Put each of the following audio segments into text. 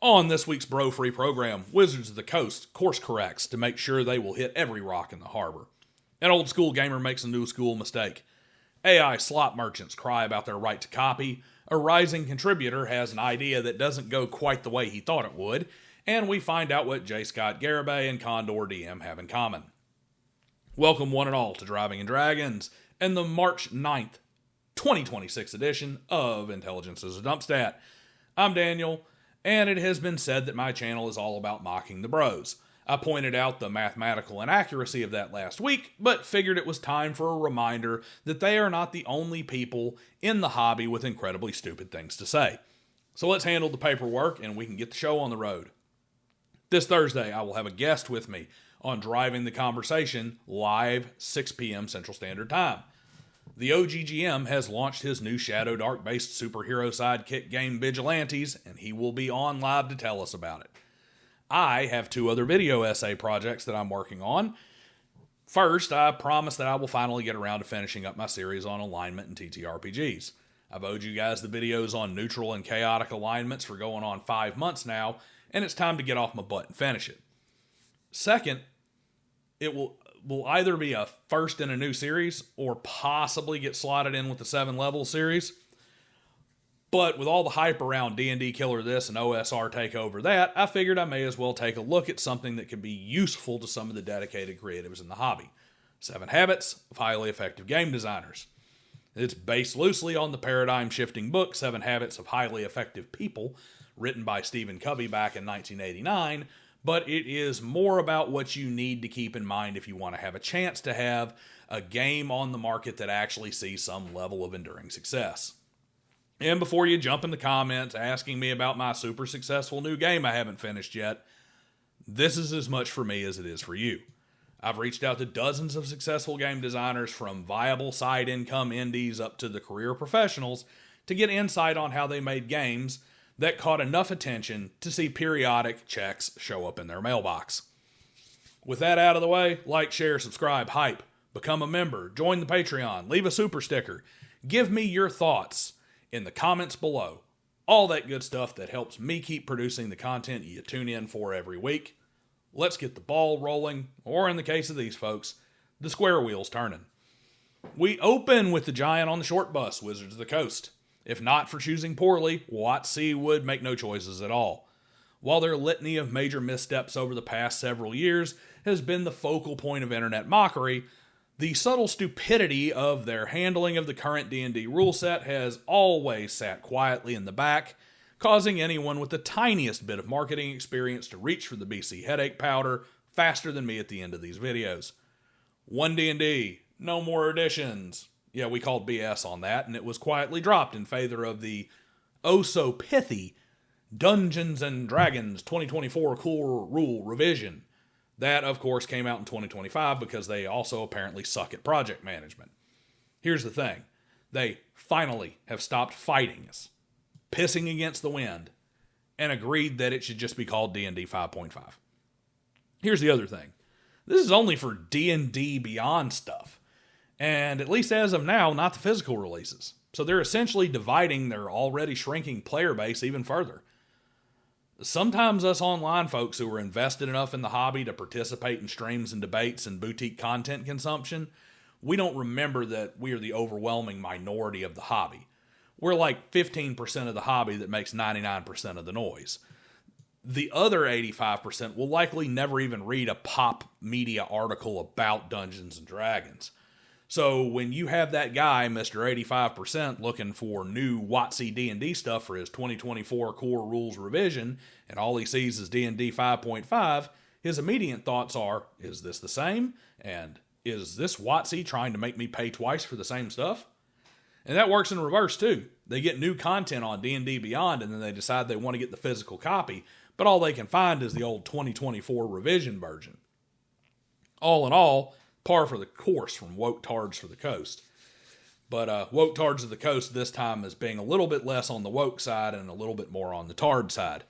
On this week's Bro Free program, Wizards of the Coast course corrects to make sure they will hit every rock in the harbor. An old school gamer makes a new school mistake. AI slop merchants cry about their right to copy. A rising contributor has an idea that doesn't go quite the way he thought it would. And we find out what J. Scott Garibay and Condor DM have in common. Welcome one and all to Driving and Dragons and the March 9th, 2026 edition of Intelligence is a Dumpstat. I'm Daniel, and it has been said that my channel is all about mocking the bros. I pointed out the mathematical inaccuracy of that last week, but figured it was time for a reminder that they are not the only people in the hobby with incredibly stupid things to say. So let's handle the paperwork and we can get the show on the road. This Thursday, I will have a guest with me on Driving the Conversation live 6 p.m. Central Standard Time. The OGGM has launched his new Shadow Dark based superhero sidekick game Vigilantes, and he will be on live to tell us about it. I have 2 other video essay projects that I'm working on. First, I promise that I will finally get around to finishing up my series on alignment and TTRPGs. I've owed you guys the videos on neutral and chaotic alignments for going on 5 months now, and it's time to get off my butt and finish it. Second, it will either be a first in a new series or possibly get slotted in with the 7-level series. But with all the hype around D&D Killer this and OSR Takeover that, I figured I may as well take a look at something that could be useful to some of the dedicated creatives in the hobby. 7 Habits of Highly Effective Game Designers. It's based loosely on the paradigm-shifting book 7 Habits of Highly Effective People, written by Stephen Covey back in 1989, but it is more about what you need to keep in mind if you want to have a chance to have a game on the market that actually sees some level of enduring success. And before you jump in the comments asking me about my super successful new game I haven't finished yet, this is as much for me as it is for you. I've reached out to dozens of successful game designers from viable side income indies up to the career professionals to get insight on how they made games that caught enough attention to see periodic checks show up in their mailbox. With that out of the way, like, share, subscribe, hype, become a member, join the Patreon, leave a super sticker, give me your thoughts in the comments below. All that good stuff that helps me keep producing the content you tune in for every week. Let's get the ball rolling, or in the case of these folks, the square wheels turning. We open with the giant on the short bus, Wizards of the Coast. If not for choosing poorly, WotC would make no choices at all. While their litany of major missteps over the past several years has been the focal point of internet mockery, the subtle stupidity of their handling of the current D&D rule set has always sat quietly in the back, causing anyone with the tiniest bit of marketing experience to reach for the BC headache powder faster than me at the end of these videos. One D&D, no more editions. Yeah, we called BS on that, and it was quietly dropped in favor of the oh-so-pithy Dungeons & Dragons 2024 Core Rule Revision. That, of course, came out in 2025 because they also apparently suck at project management. Here's the thing. They finally have stopped fighting us, pissing against the wind, and agreed that it should just be called D&D 5.5. Here's the other thing. This is only for D&D Beyond stuff. And at least as of now, not the physical releases. So they're essentially dividing their already shrinking player base even further. Sometimes us online folks who are invested enough in the hobby to participate in streams and debates and boutique content consumption, we don't remember that we are the overwhelming minority of the hobby. We're like 15% of the hobby that makes 99% of the noise. The other 85% will likely never even read a pop media article about Dungeons & Dragons. So when you have that guy, Mr. 85%, looking for new WotC D&D stuff for his 2024 Core Rules revision, and all he sees is D&D 5.5, his immediate thoughts are, is this the same? And is this WotC trying to make me pay twice for the same stuff? And that works in reverse too. They get new content on D&D Beyond and then they decide they want to get the physical copy, but all they can find is the old 2024 revision version. All in all, par for the course from Woke Tards for the Coast. But Woke Tards of the Coast this time is being a little bit less on the woke side and a little bit more on the tard side.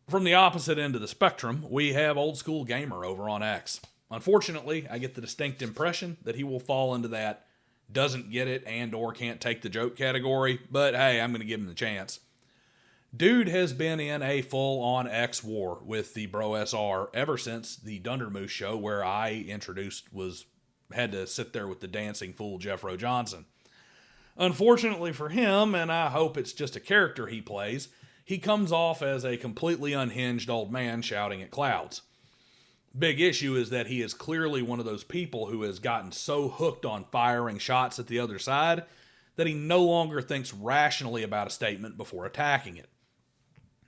From the opposite end of the spectrum, we have Old School Gamer over on X. Unfortunately, I get the distinct impression that he will fall into that doesn't get it and or can't take the joke category, but hey, I'm going to give him the chance. Dude has been in a full-on X war with the Bro SR ever since the Dundermoose show where I had to sit there with the dancing fool Jeffro Johnson. Unfortunately for him, and I hope it's just a character he plays, he comes off as a completely unhinged old man shouting at clouds. Big issue is that he is clearly one of those people who has gotten so hooked on firing shots at the other side that he no longer thinks rationally about a statement before attacking it.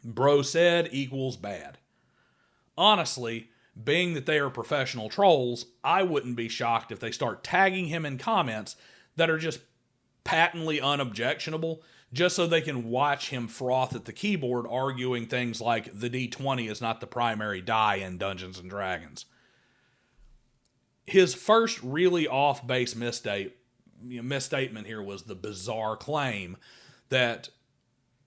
Bro said equals bad. Honestly, being that they are professional trolls, I wouldn't be shocked if they start tagging him in comments that are just patently unobjectionable, just so they can watch him froth at the keyboard arguing things like the D20 is not the primary die in Dungeons & Dragons. His first really off-base misstatement here was the bizarre claim that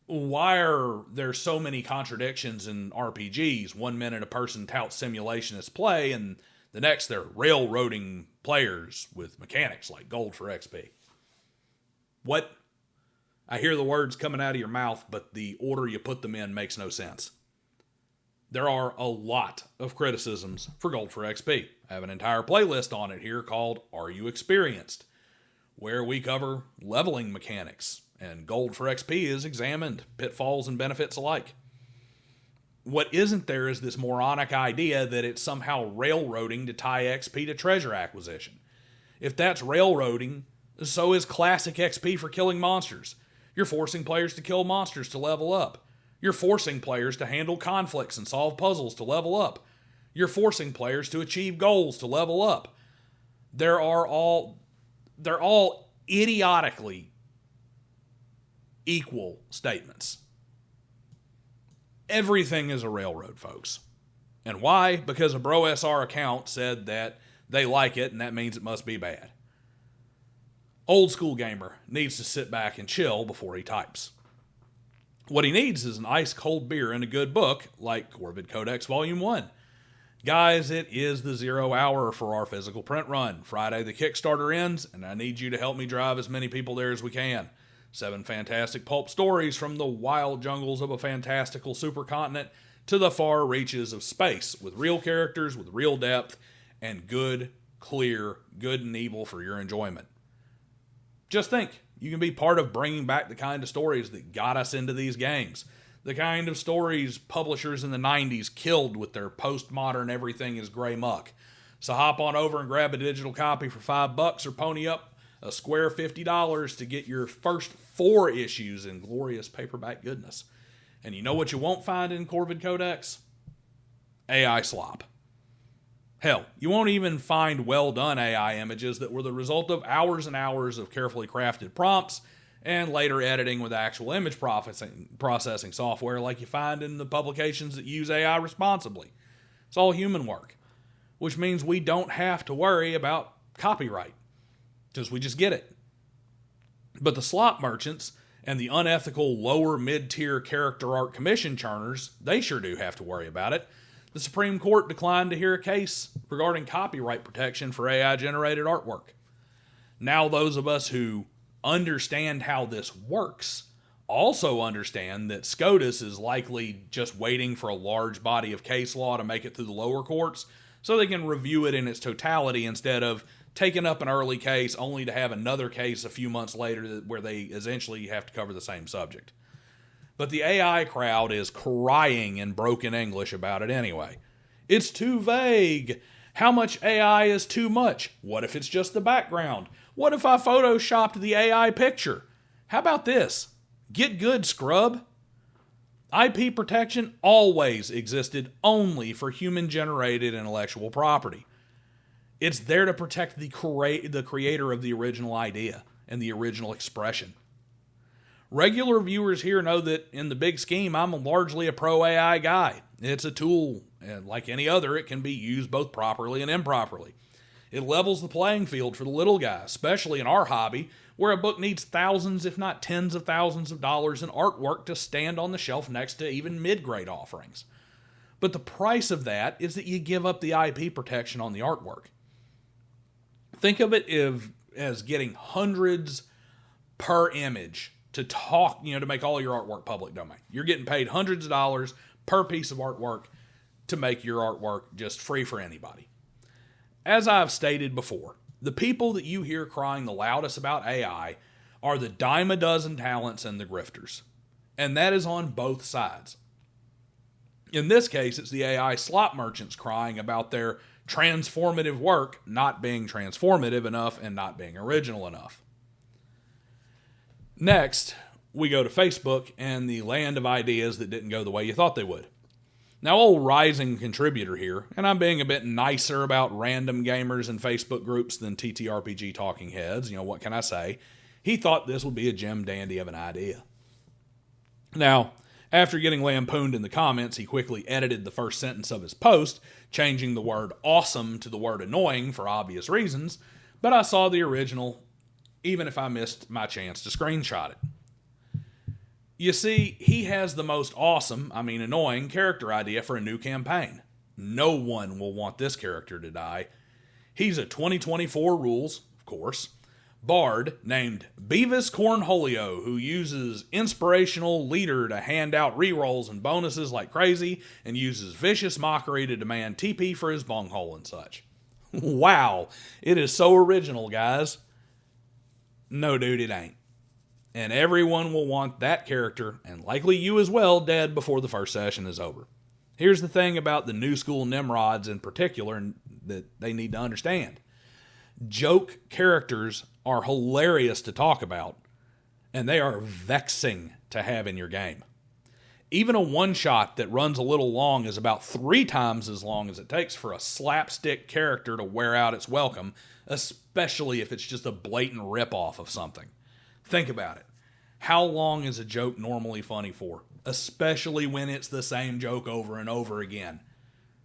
why are there so many contradictions in RPGs? 1 minute a person touts simulation as play, and the next they're railroading players with mechanics like gold for XP. What? I hear the words coming out of your mouth, but the order you put them in makes no sense. There are a lot of criticisms for gold for XP. I have an entire playlist on it here called Are You Experienced?, where we cover leveling mechanics, and gold for XP is examined, pitfalls and benefits alike. What isn't there is this moronic idea that it's somehow railroading to tie XP to treasure acquisition. If that's railroading, so is classic XP for killing monsters. You're forcing players to kill monsters to level up. You're forcing players to handle conflicts and solve puzzles to level up. You're forcing players to achieve goals to level up. They're all idiotically equal statements. Everything is a railroad, folks. And why? Because a Bro SR account said that they like it, and that means it must be bad. Old school gamer needs to sit back and chill before he types. What he needs is an ice cold beer and a good book like Corvid Codex Volume 1. Guys, it is the 0 hour for our physical print run. Friday the Kickstarter ends, and I need you to help me drive as many people there as we can. 7 fantastic pulp stories from the wild jungles of a fantastical supercontinent to the far reaches of space, with real characters, with real depth, and good, clear, good and evil for your enjoyment. Just think, you can be part of bringing back the kind of stories that got us into these games. The kind of stories publishers in the 90s killed with their postmodern everything is gray muck. So hop on over and grab a digital copy for $5 or pony up a square $50 to get your first 4 issues in glorious paperback goodness. And you know what you won't find in Corvid Codex? AI slop. Hell, you won't even find well-done AI images that were the result of hours and hours of carefully crafted prompts and later editing with actual image processing software like you find in the publications that use AI responsibly. It's all human work, which means we don't have to worry about copyright, because we just get it. But the slop merchants and the unethical lower mid-tier character art commission churners, they sure do have to worry about it. The Supreme Court declined to hear a case regarding copyright protection for AI-generated artwork. Now those of us who understand how this works also understand that SCOTUS is likely just waiting for a large body of case law to make it through the lower courts so they can review it in its totality instead of taking up an early case only to have another case a few months later where they essentially have to cover the same subject. But the AI crowd is crying in broken English about it anyway. It's too vague. How much AI is too much? What if it's just the background? What if I photoshopped the AI picture? How about this? Get good, scrub. IP protection always existed only for human-generated intellectual property. It's there to protect the creator of the original idea and the original expression. Regular viewers here know that in the big scheme, I'm largely a pro-AI guy. It's a tool, and like any other, it can be used both properly and improperly. It levels the playing field for the little guy, especially in our hobby, where a book needs thousands, if not tens of thousands of dollars in artwork to stand on the shelf next to even mid-grade offerings. But the price of that is that you give up the IP protection on the artwork. Think of it as getting hundreds per image to talk, to make all your artwork public domain. You're getting paid hundreds of dollars per piece of artwork to make your artwork just free for anybody. As I've stated before, the people that you hear crying the loudest about AI are the dime a dozen talents and the grifters. And that is on both sides. In this case, it's the AI slop merchants crying about their transformative work not being transformative enough and not being original enough. Next, we go to Facebook and the land of ideas that didn't go the way you thought they would. Now, old rising contributor here, and I'm being a bit nicer about random gamers and Facebook groups than TTRPG talking heads, what can I say? He thought this would be a gem dandy of an idea. Now, after getting lampooned in the comments, he quickly edited the first sentence of his post, changing the word awesome to the word annoying for obvious reasons, but I saw the original, even if I missed my chance to screenshot it. You see, he has the most annoying character idea for a new campaign. No one will want this character to die. He's a 2024 rules, of course, bard named Beavis Cornholio, who uses inspirational leader to hand out rerolls and bonuses like crazy, and uses vicious mockery to demand TP for his bunghole and such. Wow, it is so original, guys. No, dude, it ain't. And everyone will want that character, and likely you as well, dead before the first session is over. Here's the thing about the new school Nimrods in particular that they need to understand. Joke characters are hilarious to talk about, and they are vexing to have in your game. Even a one-shot that runs a little long is about 3 times as long as it takes for a slapstick character to wear out its welcome, especially if it's just a blatant rip-off of something. Think about it. How long is a joke normally funny for? Especially when it's the same joke over and over again.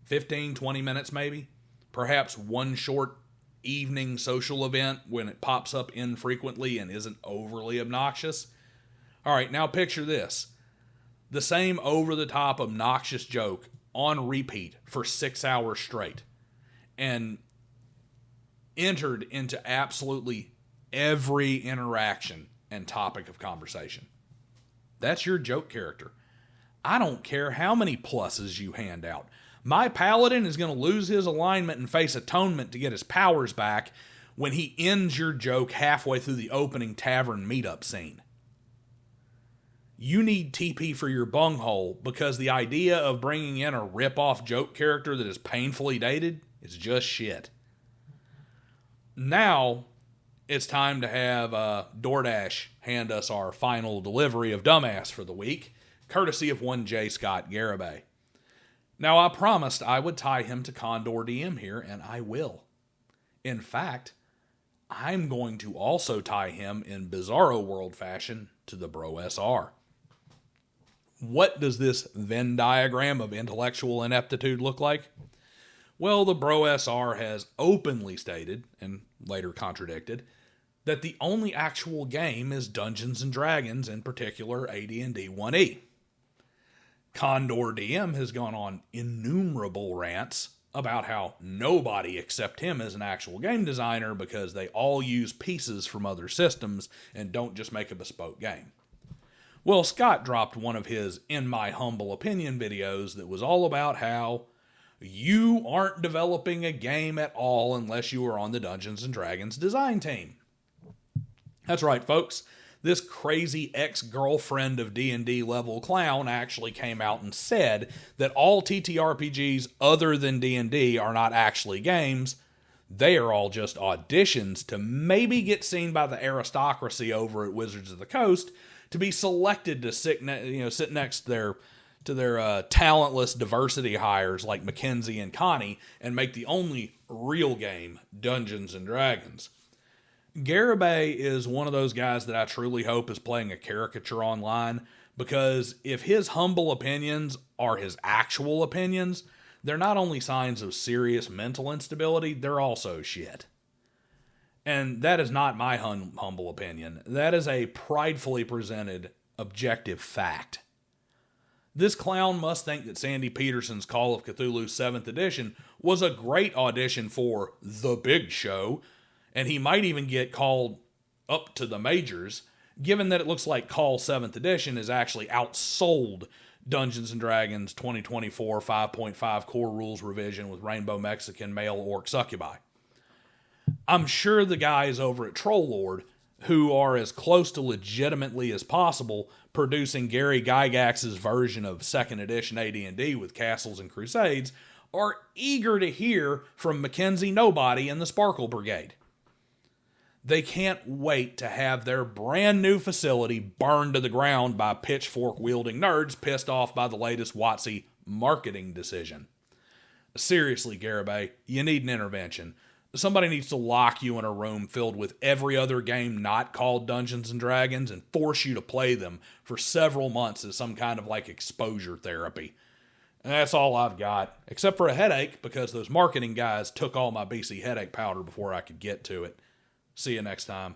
15, 20 minutes maybe? Perhaps one short evening social event when it pops up infrequently and isn't overly obnoxious. All right, now picture this. The same over-the-top obnoxious joke on repeat for 6 hours straight and entered into absolutely every interaction and topic of conversation. That's your joke character. I don't care how many pluses you hand out. My paladin is going to lose his alignment and face atonement to get his powers back when he ends your joke halfway through the opening tavern meetup scene. You need TP for your bunghole because the idea of bringing in a rip-off joke character that is painfully dated is just shit. Now, it's time to have DoorDash hand us our final delivery of Dumbass for the week, courtesy of one J. Scott Garibay. Now, I promised I would tie him to Condor DM here, and I will. In fact, I'm going to also tie him in Bizarro World fashion to the Bro SR. What does this Venn diagram of intellectual ineptitude look like? Well, the Bro SR has openly stated, and later contradicted, that the only actual game is Dungeons & Dragons, in particular AD&D 1E. Condor DM has gone on innumerable rants about how nobody except him is an actual game designer because they all use pieces from other systems and don't just make a bespoke game. Well, Scott dropped one of his In My Humble Opinion videos that was all about how you aren't developing a game at all unless you are on the Dungeons & Dragons design team. That's right, folks. This crazy ex-girlfriend of D&D level clown actually came out and said that all TTRPGs other than D&D are not actually games. They are all just auditions to maybe get seen by the aristocracy over at Wizards of the Coast to be selected to sit next to their talentless diversity hires like Mackenzie and Connie and make the only real game Dungeons & Dragons. Garibay is one of those guys that I truly hope is playing a caricature online, because if his humble opinions are his actual opinions, they're not only signs of serious mental instability, they're also shit. And that is not my humble opinion. That is a pridefully presented objective fact. This clown must think that Sandy Peterson's Call of Cthulhu 7th edition was a great audition for The Big Show, and he might even get called up to the majors, given that it looks like Call 7th Edition has actually outsold Dungeons & Dragons 2024 5.5 Core Rules Revision with Rainbow Mexican Male Orc Succubi. I'm sure the guys over at Trollord, who are as close to legitimately as possible producing Gary Gygax's version of 2nd Edition AD&D with Castles and Crusades, are eager to hear from Mackenzie Nobody and the Sparkle Brigade. They can't wait to have their brand new facility burned to the ground by pitchfork-wielding nerds pissed off by the latest WotC marketing decision. Seriously, Garibay, you need an intervention. Somebody needs to lock you in a room filled with every other game not called Dungeons & Dragons and force you to play them for several months as some kind of like exposure therapy. And that's all I've got, except for a headache because those marketing guys took all my BC headache powder before I could get to it. See you next time.